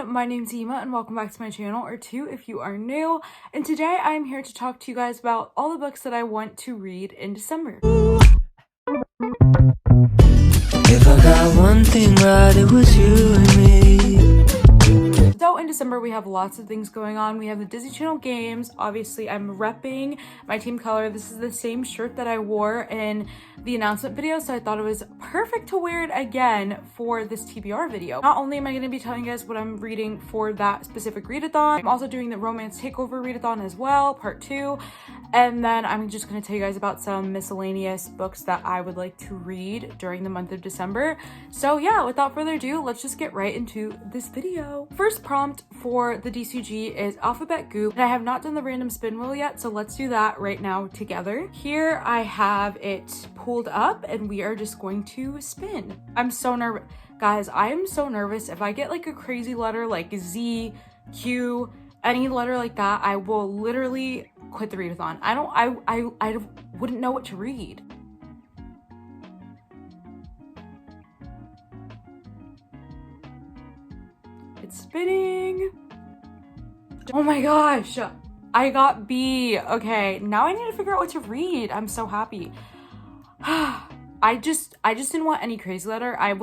my name's Ema and welcome back to my channel, or two if you are new. And today I'm here to talk to you guys about all the books that I want to read in December. If I got one thing right, it was you and me. So in December we have lots of things going on. We have the Disney Channel games. Obviously I'm repping my team color. This is the same shirt that I wore in the announcement video, so I thought it was perfect to wear it again for this TBR video. Not only am I going to be telling you guys what I'm reading for that specific readathon, I'm also doing the romance takeover readathon as well, part 2. And then I'm just going to tell you guys about some miscellaneous books that I would like to read during the month of December. So yeah, without further ado, let's just get right into this video. First prompt for the DCG is Alphabet Goop, and I have not done the random spin wheel yet, so let's do that right now together. Here I have it pulled up and we are just going to spin. I'm so nervous. Guys, I am so nervous. If I get like a crazy letter like Z, Q, any letter like that, I will literally quit the readathon. I wouldn't know what to read. It's spinning. Oh my gosh, I got B. Okay, now I need to figure out what to read. I'm so happy. I just didn't want any crazy letter. I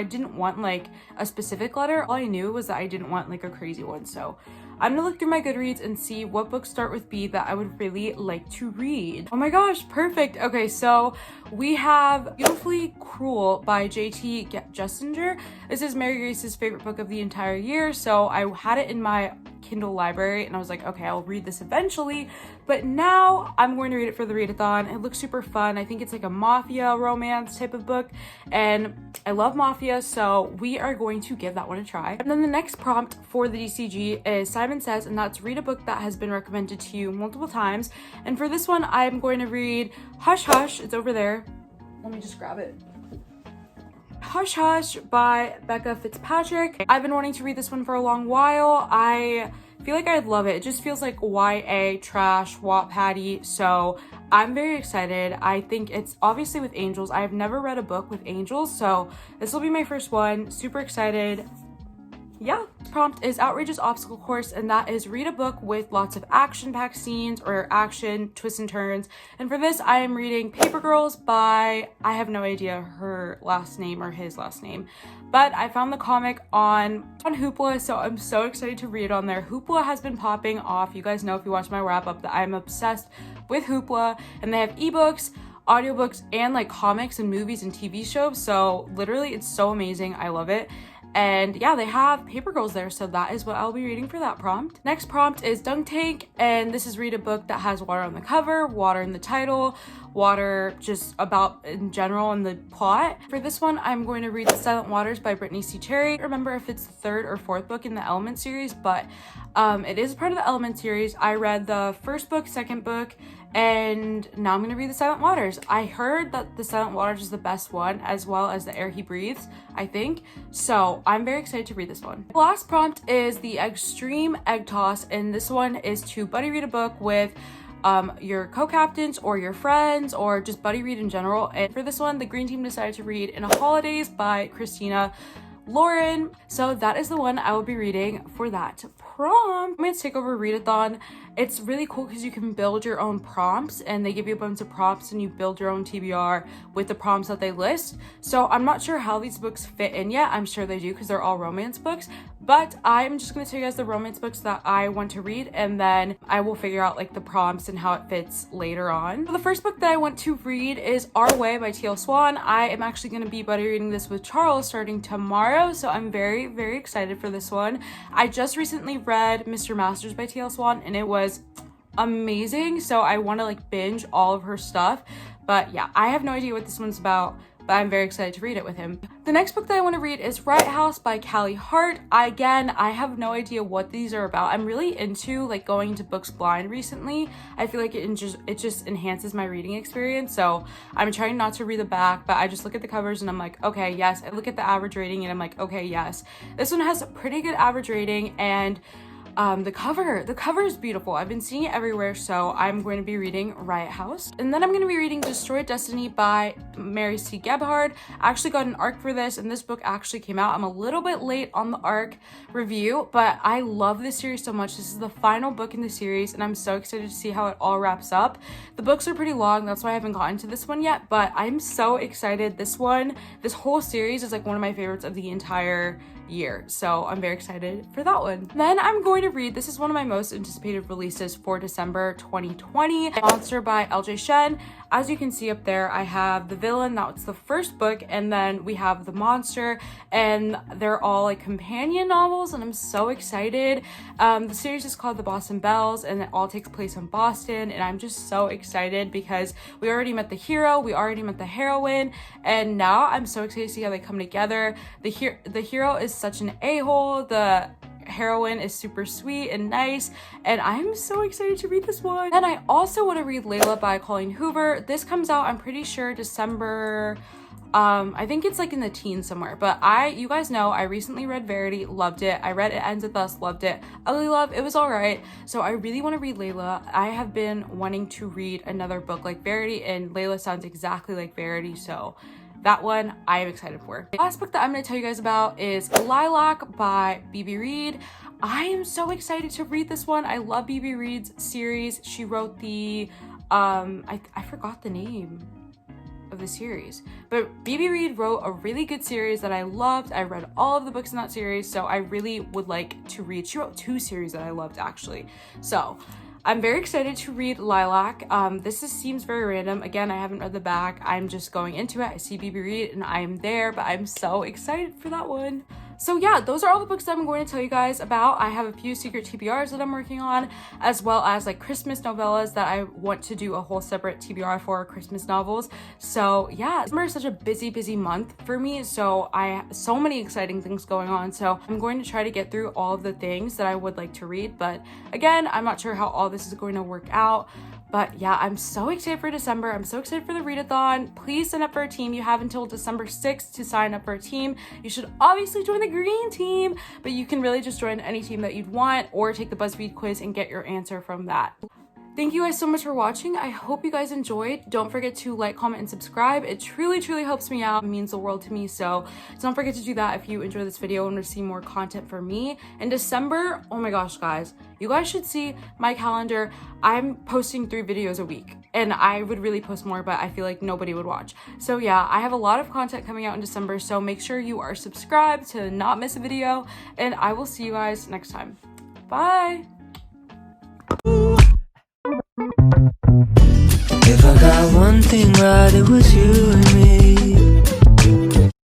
didn't want like a specific letter. All I knew was that I didn't want like a crazy one. So I'm gonna look through my Goodreads and see what books start with B that I would really like to read. Oh my gosh, perfect. Okay, so we have Beautifully Cruel by J.T. Jessenger. This is Mary Grace's favorite book of the entire year, so I had it in my Kindle library and I was like, okay, I'll read this eventually, but now I'm going to read it for the readathon. It looks super fun. I think it's like a mafia romance type of book, and I love mafia, so we are going to give that one a try. And then the next prompt for the DCG is Simon Says, and that's read a book that has been recommended to you multiple times. And for this one, I'm going to read Hush Hush. It's over there. Let me just grab it. Hush Hush by Becca Fitzpatrick. I've been wanting to read this one for a long while. I feel like I'd love it. It just feels like YA trash, Wattpaddy, so I'm very excited. I think it's obviously with angels. I've never read a book with angels, so this will be my first one. Super excited. Yeah, prompt is Outrageous Obstacle Course, and that is read a book with lots of action-packed scenes or action twists and turns. And for this, I am reading Paper Girls by, I have no idea her last name or his last name, but I found the comic on Hoopla, so I'm so excited to read it on there. Hoopla has been popping off. You guys know if you watch my wrap-up that I'm obsessed with Hoopla, and they have ebooks, audiobooks, and like comics and movies and TV shows, so literally it's so amazing. I love it. And yeah, they have Paper Girls there, so that is what I'll be reading for that prompt. Next prompt is Dunk Tank, and this is read a book that has water on the cover, water in the title, water just about in general in the plot. For this one, I'm going to read The Silent Waters by Brittany C. Cherry. I don't remember if it's the third or fourth book in the Element series, but it is part of the Element series. I read the first book, second book, and now I'm going to read The Silent Waters. I heard that The Silent Waters is the best one, as well as The Air He Breathes, I think. So I'm very excited to read this one. The last prompt is the Extreme Egg Toss, and this one is to buddy read a book with your co-captains or your friends, or just buddy read in general. And for this one, the green team decided to read In a Holidays by Christina Lauren. So that is the one I will be reading for that prompt. I'm going to take over Readathon. It's really cool because you can build your own prompts, and they give you a bunch of prompts and you build your own TBR with the prompts that they list. So I'm not sure how these books fit in yet. I'm sure they do because they're all romance books, but I'm just going to tell you guys the romance books that I want to read, and then I will figure out like the prompts and how it fits later on. So the first book that I want to read is Our Way by T.L. Swan. I am actually going to be buddy reading this with Charles starting tomorrow, so I'm very, very excited for this one. I just recently read Mr. Masters by T.L. Swan, and it was amazing, so I want to like binge all of her stuff. But yeah, I have no idea what this one's about, but I'm very excited to read it with him. The next book that I want to read is Riot House by Callie Hart. I have no idea what these are about. I'm really into like going to books blind recently. I feel like it just enhances my reading experience, so I'm trying not to read the back, but I just look at the covers and I'm like, okay, yes. I look at the average rating and I'm like, okay, yes. This one has a pretty good average rating, and The cover is beautiful. I've been seeing it everywhere, so I'm going to be reading Riot House. And then I'm going to be reading Destroyed Destiny by Mary C. Gebhard. I actually got an ARC for this, and this book actually came out. I'm a little bit late on the ARC review, but I love this series so much. This is the final book in the series, and I'm so excited to see how it all wraps up. The books are pretty long, that's why I haven't gotten to this one yet, but I'm so excited. This whole series is like one of my favorites of the entire year, so I'm very excited for that one. Then I'm going to read, this is one of my most anticipated releases for December 2020, Monster by 𝓿𝓲𝓬𝓲𝓪. As you can see up there, I have the villain, that's the first book, and then we have the monster, and they're all like companion novels, and I'm so excited. The series is called The Boston Bells, and it all takes place in Boston, and I'm just so excited because we already met the hero, we already met the heroine, and now I'm so excited to see how they come together. The hero is such an a-hole, the heroine is super sweet and nice, and I'm so excited to read this one. And I also want to read Layla by Colleen Hoover. This comes out, I'm pretty sure, December. I think it's like in the teens somewhere, but you guys know I recently read Verity, loved it. I read It Ends With Us, loved it. Ugly Love, it was all right. So I really want to read Layla. I have been wanting to read another book like Verity, and Layla sounds exactly like Verity, so that one I am excited for. The last book that I'm going to tell you guys about is Lilac by B.B. Reed. I am so excited to read this one. I love B.B. Reed's series. She wrote the I forgot the name of the series, but B.B. Reed wrote a really good series that I loved. I read all of the books in that series, so I really would like to read. She wrote 2 series that I loved, actually, so I'm very excited to read Lilac. This seems very random. Again, I haven't read the back. I'm just going into it. I see B.B. Reed and I am there, but I'm so excited for that one. So yeah, those are all the books that I'm going to tell you guys about. I have a few secret TBRs that I'm working on, as well as like Christmas novellas that I want to do a whole separate TBR for, Christmas novels. So yeah, December is such a busy month for me, so I have so many exciting things going on. So I'm going to try to get through all of the things that I would like to read, but again, I'm not sure how all this is going to work out. But yeah, I'm so excited for December. I'm so excited for the Readathon. Please sign up for a team. You have until December 6th to sign up for a team. You should obviously join the green team, but you can really just join any team that you'd want, or take the BuzzFeed quiz and get your answer from that. Thank you guys so much for watching. I hope you guys enjoyed. Don't forget to like, comment, and subscribe. It truly helps me out. It means the world to me. So don't forget to do that if you enjoy this video and want to see more content from me. In December, oh my gosh, guys, you guys should see my calendar. I'm posting 3 videos a week, and I would really post more, but I feel like nobody would watch. So yeah, I have a lot of content coming out in December, so make sure you are subscribed to not miss a video, and I will see you guys next time. Bye. If I got one thing right, it was you.